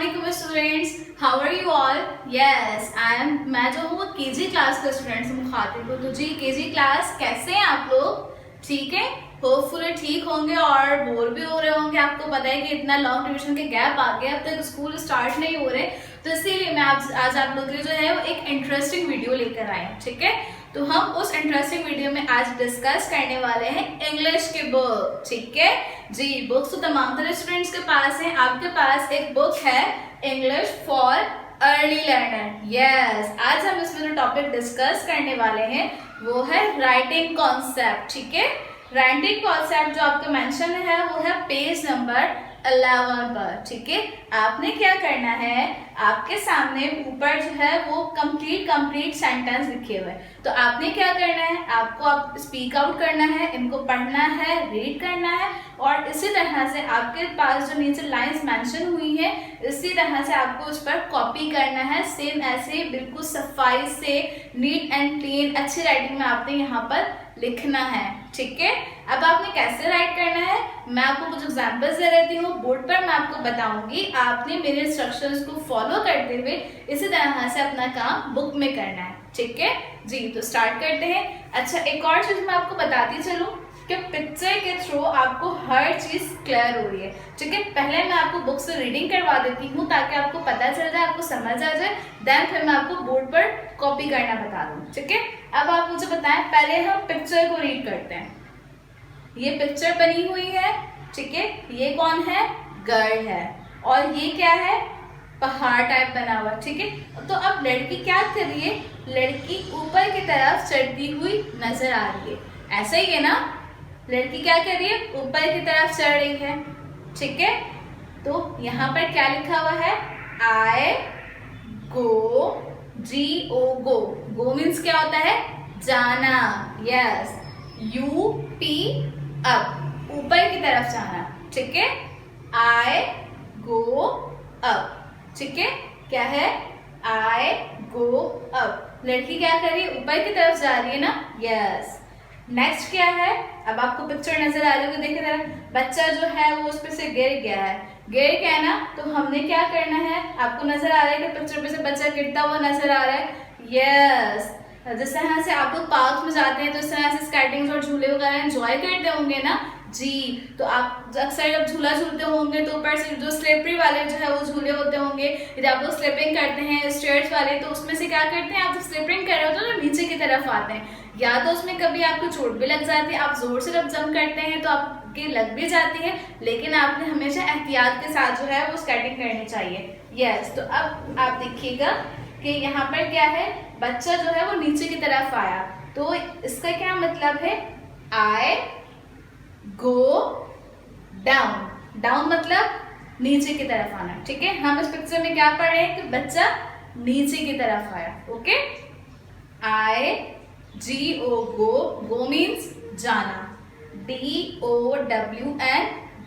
Assalamualaikum students, how are you all? Yes, मैं जो हूँ केजी क्लास का स्टूडेंट से मुखातिब हूँ। तो जी केजी क्लास कैसे हैं आप लोग? ठीक है, होपफुली ठीक होंगे और बोर भी हो रहे होंगे। आपको पता है कि इतना लॉन्ग ट्यूशन के गैप आ गया, अब तक स्कूल स्टार्ट नहीं हो रहे, तो इसीलिए मैं आज आप लोग के लिए जो है वो एक इंटरेस्टिंग वीडियो लेकर आई हूँ। ठीक है, तो हम उस इंटरेस्टिंग वीडियो में आज डिस्कस करने वाले हैं इंग्लिश की बुक। ठीक है जी, बुक्स तो तमाम तरह स्टूडेंट्स के पास हैं। आपके पास एक बुक है English for early learner. Yes, आज हम इसमें जो टॉपिक डिस्कस करने वाले हैं वो है राइटिंग कॉन्सेप्ट। ठीक है, राइटिंग कॉन्सेप्ट जो आपका मेंशन है वो है पेज नंबर 11 पर। ठीक है, आपने क्या करना है, आपके सामने ऊपर जो है वो कंप्लीट सेंटेंस लिखे हुए हैं, तो आपने क्या करना है, आपको स्पीक आउट करना है, इनको पढ़ना है, रीड करना है, और इसी तरह से आपके पास जो नीचे लाइंस मेंशन हुई है इसी तरह से आपको उस पर कॉपी करना है। सेम ऐसे बिल्कुल सफाई से नीट एंड क्लीन अच्छी राइटिंग में आपने यहाँ पर लिखना है। ठीक है, अब आपने कैसे राइट करना है मैं आपको कुछ एग्जांपल्स दे देती हूँ, बोर्ड पर मैं आपको बताऊंगी। आपने मेरे इंस्ट्रक्शंस को फॉलो करते हुए इसी तरह से अपना काम बुक में करना है। ठीक है जी, तो स्टार्ट करते हैं। अच्छा, एक और चीज मैं आपको बताती चलूँ कि पिक्चर के थ्रू आपको हर चीज क्लियर हो रही है। ठीक है, पहले मैं आपको बुक से रीडिंग करवा देती हूँ ताकि आपको पता चल जाए, आपको समझ आ जाए, देन फिर मैं आपको बोर्ड पर कॉपी करना बता दूँ। ठीक है, अब आप मुझे बताएं, पहले हम पिक्चर को रीड करते हैं। ये पिक्चर बनी हुई है। ठीक है, ये कौन है, गर्ल है, और ये क्या है, पहाड़ टाइप बना हुआ। ठीक है, तो अब लड़की क्या कर रही है, लड़की ऊपर की तरफ चढ़ती हुई नजर आ रही है। ऐसा ही है ना, लड़की क्या कर रही है, ऊपर की तरफ चढ़ रही है। ठीक है, तो यहाँ पर क्या लिखा हुआ है, आई गो, GO, गो। गो मीन्स क्या होता है, जाना। यस, UP, अप, ऊपर की तरफ जाना। ठीक है, आई गो अप। ठीक है, क्या है, आई गो अप, लड़की क्या कर रही है, ऊपर की तरफ जा रही है ना। यस, नेक्स्ट क्या है, अब आपको पिक्चर नजर आ रही होगी, देखिए जरा, बच्चा जो है वो उस पे से गिर गया है। गिर गया ना, तो हमने क्या करना है, आपको नजर आ रहा है कि पिक्चर पे से बच्चा गिरता हुआ नजर आ रहा है। यस, जिस तरह से आप लोग पार्क में जाते हैं तो इस तरह से स्केटिंग और झूले वगैरह एंजॉय करते होंगे ना जी, तो आप अक्सर जब झूला झूलते होंगे तो ऊपर से जो स्लिपरी वाले जो है वो झूले होते होंगे, यदि आप लोग स्लिपिंग करते हैं स्टेयर्स वाले, तो उसमें से क्या करते हैं, आप जब स्लिपिंग कर रहे होते हैं तो नीचे की तरफ आते हैं, या तो उसमें कभी आपको चोट भी लग जाती है, आप जोर से जब जंप करते हैं तो आपके लग भी जाती है, लेकिन आपने हमेशा एहतियात के साथ जो है वो स्केटिंग करनी चाहिए। यस, तो अब आप देखिएगा कि यहाँ पर क्या है, बच्चा जो है वो नीचे की तरफ आया, तो इसका क्या मतलब है, आई गो डाउन। डाउन मतलब नीचे की तरफ आना। ठीक है, हम इस पिक्चर में क्या पढ़ रहे हैं कि बच्चा नीचे की तरफ आया। ओके, आई GO, गो, गो मीन्स जाना, DOWN,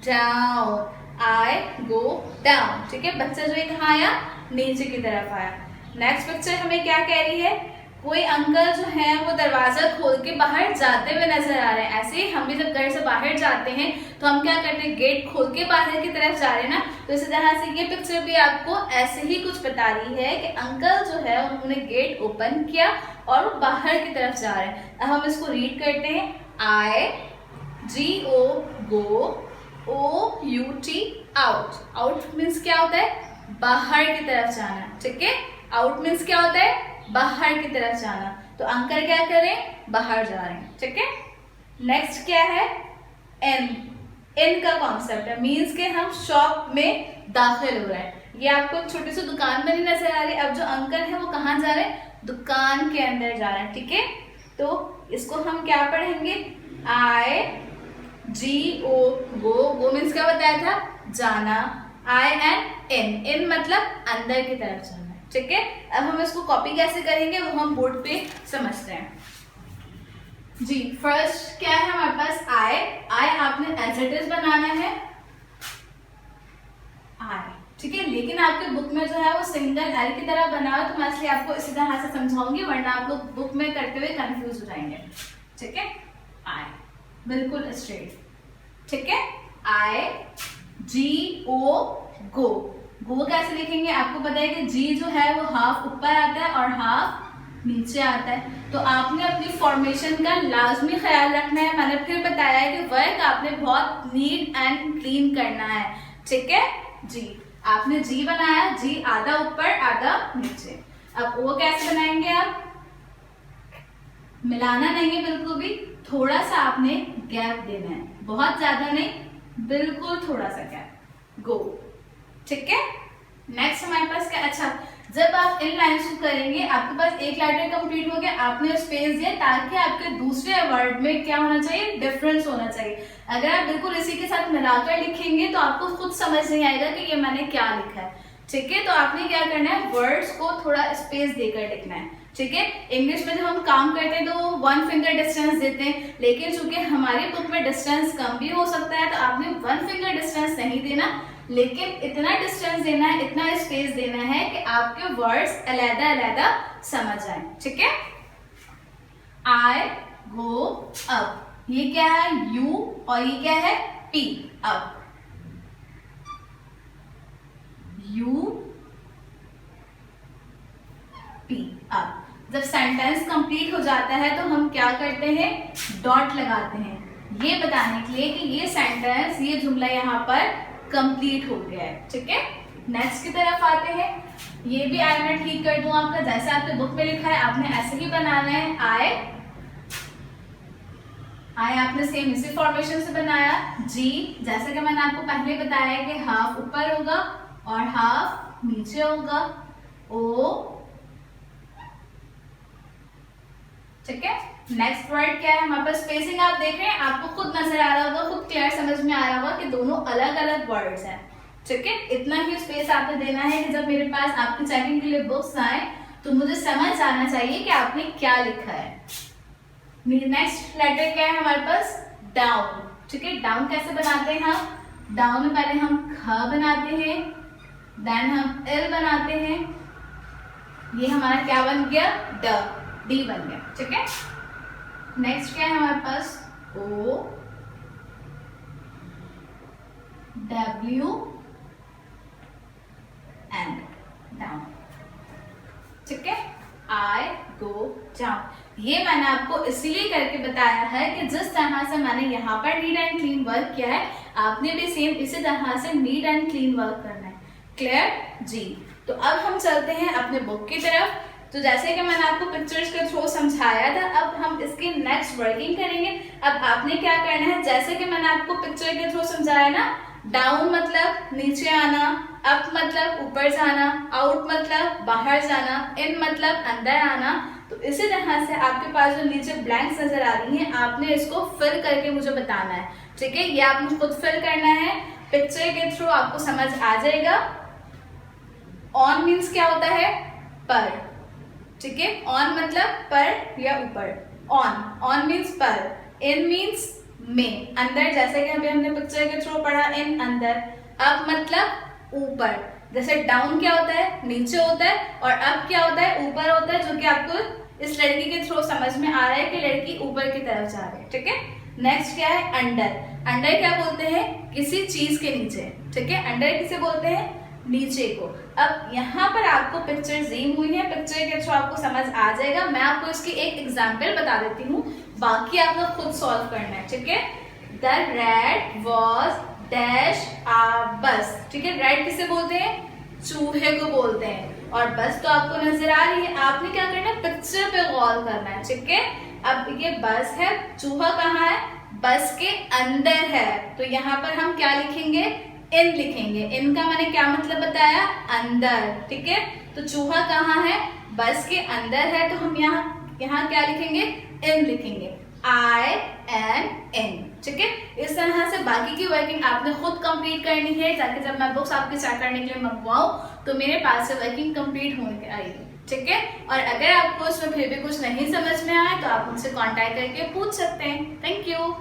डाउन, आई गो डाउन। ठीक है, बच्चा जो है कहाँ आया, नीचे की तरफ आया। नेक्स्ट पिक्चर हमें क्या कह रही है, कोई अंकल जो है वो दरवाजा खोल के बाहर जाते हुए नजर आ रहे हैं। ऐसे ही हम भी जब घर से बाहर जाते हैं तो हम क्या करते हैं, गेट खोल के बाहर की तरफ जा रहे हैं ना, तो इसी तरह से ये पिक्चर भी आपको ऐसे ही कुछ बता रही है कि अंकल जो है उन्होंने गेट ओपन किया और वो बाहर की तरफ जा रहे हैं। अब हम इसको रीड करते हैं, आई GO, गो, OUT, आउट। आउट मीन्स क्या होता है, बाहर की तरफ जाना। ठीक है, आउट मीन्स क्या होता है, बाहर की तरफ जाना, तो अंकल क्या करें, बाहर जा रहे हैं। ठीक है, नेक्स्ट क्या है, इन का कॉन्सेप्ट है, मीन्स के हम शॉप में दाखिल हो रहे हैं। ये आपको एक छोटी सी दुकान बनी नजर आ रही है, अब जो अंकल है वो कहाँ जा रहे हैं, दुकान के अंदर जा रहे हैं। ठीक है, तो इसको हम क्या पढ़ेंगे, आई GO, गो मीन्स क्या बताया था, जाना, IN मतलब अंदर की तरफ जाना। ठीक है, अब हम इसको कॉपी कैसे करेंगे वो हम बोर्ड पे समझते हैं जी। फर्स्ट क्या है हमारे पास, आई आपने एज इट इज बनाना है, आई। ठीक है, लेकिन आपके बुक में जो है वो सिंगल एल की तरह बना हुआ, तो मैं इसलिए आपको इसी तरह से समझाऊंगी, वरना आप लोग बुक में करते हुए कंफ्यूज हो जाएंगे। ठीक है, आई बिल्कुल स्ट्रेट। ठीक है, आई GO, गो, गो कैसे लिखेंगे, आपको पता है कि जी जो है वो हाफ ऊपर आता है और हाफ नीचे आता है। तो आपने अपनी फॉर्मेशन का लाजमी ख्याल रखना है। मैंने फिर बताया है कि वर्क आपने बहुत नीट एंड क्लीन करना है, ठीक है जी। आपने जी बनाया, जी आधा ऊपर आधा नीचे। अब ओ कैसे बनाएंगे आप, मिलाना नहीं है बिल्कुल भी, थोड़ा सा आपने गैप देना है, बहुत ज्यादा नहीं, बिल्कुल थोड़ा सा गैप, गो, ठीक है। नेक्स्ट हमारे पास क्या, अच्छा जब आप इन लाइन्स को करेंगे आपके पास एक लेटर कंप्लीट हो गया, आपने स्पेस दिया ताकि आपके दूसरे वर्ड में क्या होना चाहिए, डिफरेंस होना चाहिए। अगर आप बिल्कुल इसी के साथ मिलाकर लिखेंगे तो आपको खुद समझ नहीं आएगा कि ये मैंने क्या लिखा है, ठीक है। तो आपने क्या करना है, वर्ड्स को थोड़ा स्पेस देकर लिखना है, ठीक है। इंग्लिश में जब हम काम करते हैं तो 1 फिंगर डिस्टेंस देते हैं, लेकिन चूंकि हमारी बुक में डिस्टेंस कम भी हो सकता है तो आपने 1 फिंगर डिस्टेंस नहीं देना, लेकिन इतना डिस्टेंस देना है, इतना स्पेस देना है कि आपके वर्ड्स अलग अलग समझ आए, ठीक है। आई गो अप, ये क्या है, यू, और ये क्या है, P, up, U P, up. जब सेंटेंस कंप्लीट हो जाता है तो हम क्या करते हैं, डॉट लगाते हैं, ये बताने के लिए कि ये सेंटेंस, ये जुमला यहाँ पर कंप्लीट हो गया है, ठीक है। नेक्स्ट की तरफ आते हैं, ये भी आई मैं ठीक कर दूं आपका, जैसे आपके बुक में लिखा है आपने ऐसे ही बनाना है। आई आपने सेम इसी फॉर्मेशन से बनाया। जी जैसे कि मैंने आपको पहले बताया कि हाफ ऊपर होगा और हाफ नीचे होगा। ओ, ठीक है। नेक्स्ट वर्ड क्या है हमारे पास, स्पेसिंग आप देख रहे हैं, आपको खुद नजर आ रहा होगा, खुद क्लियर समझ में आ रहा होगा कि दोनों अलग अलग वर्ड्स हैं, ठीक है। इतना ही स्पेस आपने देना है कि जब मेरे पास आपकी चेकिंग के लिए बुक्स आए तो मुझे समझ आना चाहिए कि आपने क्या लिखा है। नेक्स्ट लेटर क्या है हमारे पास, डाउन, ठीक है। डाउन कैसे बनाते हैं हम, डाउन में पहले हम ख बनाते हैं, देन हम एल बनाते हैं, ये हमारा क्या बन गया, डी बन गया, ठीक है। नेक्स्ट क्या है हमारे पास, ओ, डब्ल्यू एन, डाउन, ठीक है। आई गो डाउन, ये मैंने आपको इसीलिए करके बताया है कि जिस तरह से मैंने यहाँ पर नीट एंड क्लीन वर्क किया है, आपने भी सेम इसी तरह से नीट एंड क्लीन वर्क करना है, क्लियर जी। तो अब हम चलते हैं अपने बुक की तरफ। तो जैसे कि मैंने आपको पिक्चर्स के थ्रू समझाया था, अब हम इसकी नेक्स्ट वर्किंग करेंगे। अब आपने क्या करना है, जैसे कि मैंने आपको पिक्चर के थ्रू समझाया ना, डाउन मतलब नीचे आना, अप मतलब ऊपर जाना, आउट मतलब बाहर जाना, इन मतलब अंदर आना। तो इसी तरह से आपके पास जो नीचे ब्लैंक्स नजर आ रही हैं, आपने इसको फिल करके मुझे बताना है, ठीक है। ये आपने खुद फिल करना है, पिक्चर के थ्रू आपको समझ आ जाएगा। ऑन मीन्स क्या होता है, पर, ठीक है। ऑन मतलब पर या ऊपर, ऑन मीन्स पर, इन मीन्स में, अंदर, जैसे कि अभी हमने पिक्चर के थ्रू पढ़ा, इन अंदर। अप मतलब ऊपर, जैसे डाउन क्या होता है, नीचे होता है, और अप क्या होता है, ऊपर होता है, जो कि आपको इस लड़की के थ्रू समझ में आ रहा है कि लड़की ऊपर की तरफ जा रही है, ठीक है। नेक्स्ट क्या है, अंडर, अंडर क्या बोलते हैं, किसी चीज के नीचे, ठीक है। अंडर किसे बोलते हैं, नीचे को। अब यहाँ पर आपको पिक्चर ज़ूम हुई है, पिक्चर के थ्रू आपको समझ आ जाएगा। मैं आपको इसकी एक एग्जांपल बता देती हूँ, बाकी आप लोग खुद सॉल्व करना है, ठीक है। द रेड वॉज डैश आ बस, ठीक है। रेड किसे बोलते हैं, चूहे को बोलते हैं, और बस तो आपको नजर आ रही है। आपने क्या करना है, पिक्चर पे गौर करना है, ठीक है। अब ये बस है, चूहा कहाँ है, बस के अंदर है, तो यहाँ पर हम क्या लिखेंगे, इन लिखेंगे। इन का मैंने क्या मतलब बताया, अंदर, ठीक है। तो चूहा कहाँ है, बस के अंदर है, तो हम यहाँ क्या लिखेंगे, इन लिखेंगे, IN, ठीक है। इस तरह से बाकी की वर्किंग आपने खुद कंप्लीट करनी है, ताकि जब मैं बुक्स आपके चेक करने के लिए मंगवाऊं तो मेरे पास से वर्किंग कंप्लीट होने आएगी, ठीक है। और अगर आपको इसमें फिर भी कुछ नहीं समझ में आए तो आप मुझसे कांटेक्ट करके पूछ सकते हैं। Thank you.